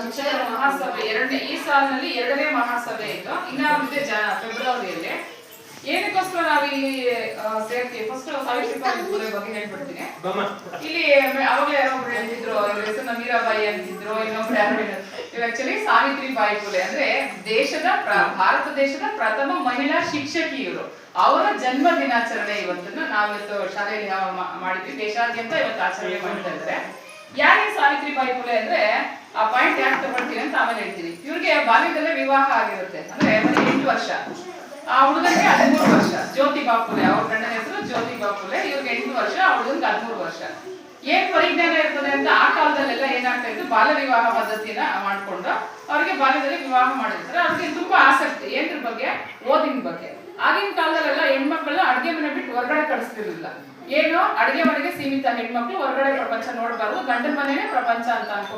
ಶಿಕ್ಷಕರ ಮಹಾಸಭೆ ಈ ಸಾಲಿನಲ್ಲಿ 2ನೇ ಮಹಾಸಭೆ ಇತ್ತು. ಇನ್ನೊಂದಿದೆ ಫೆಬ್ರವರಿಯಲ್ಲಿ. ಏನಕ್ಕೋಸ್ಕರ ನಾವು ಇಲ್ಲಿ ಸೇರ್ತೀವಿ? ಫಸ್ಟ್ ಸಾವಿತ್ರಿಬಾಯಿ ಫುಲೆ ಬಗ್ಗೆ ಹೇಳ್ಬಿಡ್ತೀನಿ. ಇಲ್ಲಿ ಅವಾಗಲೇ ಯಾರೊಬ್ರು ಹೇಳ್ತಿದ್ರು, ಇವ್ರ ಹೆಸರು ಮೀರಾಬಾಯಿ ಅಂತಿದ್ರು, ಇನ್ನೊಬ್ರು ಯಾರು ಹೇಳಿದ್ರು. ಆಕ್ಚುಲಿ ಸಾವಿತ್ರಿಬಾಯಿ ಫುಲೆ ಅಂದ್ರೆ ಭಾರತ ದೇಶದ ಪ್ರಥಮ ಮಹಿಳಾ ಶಿಕ್ಷಕಿ ಇವರು. ಅವರ ಜನ್ಮ ದಿನಾಚರಣೆ ಇವತ್ತನ್ನ ನಾವಿವತ್ತು ಶಾಲೆಯಲ್ಲಿ ಮಾಡಿದ್ವಿ. ದೇಶಾದ್ಯಂತ ಇವತ್ತು ಆಚರಣೆ ಮಾಡ್ತಾ ಇದ್ದಾರೆ. ಯಾರಿಗೆ ಸಾವಿತ್ರಿಬಾಯಿ ಫುಲೆ ಅಂದ್ರೆ ಆ ಪಾಯಿಂಟ್ ಯಾಕೆ ತಗೊಳ್ತೀನಿ ಅಂತ ಆಮೇಲೆ ಹೇಳ್ತೀನಿ. ಇವ್ರಿಗೆ ಬಾಲ್ಯದಲ್ಲೇ ವಿವಾಹ ಆಗಿರುತ್ತೆ. ಅಂದ್ರೆ 8 ವರ್ಷ. ಆ ಹುಡುಗನಿಗೆ 13 ವರ್ಷ. ಜ್ಯೋತಿಬಾ ಫುಲೆ, ಅವ್ರ ಗಂಡನ ಹೆಸರು ಜ್ಯೋತಿಬಾ ಫುಲೆ. ಇವ್ರಿಗೆ 8 ವರ್ಷ, ಆ ಹುಡುಗನಿಗೆ 13 ವರ್ಷ. ಏನ್ ಪರಿಜ್ಞಾನ ಇರ್ತದೆ ಅಂತ ಆ ಕಾಲದಲ್ಲೆಲ್ಲ ಏನಾಗ್ತಾ ಇತ್ತು, ಬಾಲ್ಯ ವಿವಾಹ ಪದ್ಧತಿನ ಮಾಡ್ಕೊಂಡು ಅವ್ರಿಗೆ ಬಾಲ್ಯದಲ್ಲಿ ವಿವಾಹ ಮಾಡಿರ್ತಾರೆ. ಅವ್ರಿಗೆ ತುಂಬಾ ಆಸಕ್ತಿ ಏನ್ರ ಬಗ್ಗೆ, ಓದಿನ ಬಗ್ಗೆ. ಆಗಿನ ಕಾಲದಲ್ಲೆಲ್ಲ ಹೆಣ್ಮಕ್ಳನ್ನ ಅಡ್ಗೆ ಮನೆ ಬಿಟ್ಟು ಹೊರಗಡೆ ಕಳಿಸ್ತಿರ್ಲಿಲ್ಲ. ಏನೋ ಅಡ್ಗೆ ಮನೆಗೆ ಸೀಮಿತ, ಹೆಣ್ಮಕ್ಳು ಹೊರಗಡೆ ಪ್ರಪಂಚ ನೋಡ್ಬಾರ್ದು, ಗಂಡನ ಮನೆನೇ ಪ್ರಪಂಚ ಅಂತ ಅನ್ಕೋಬೇಕು.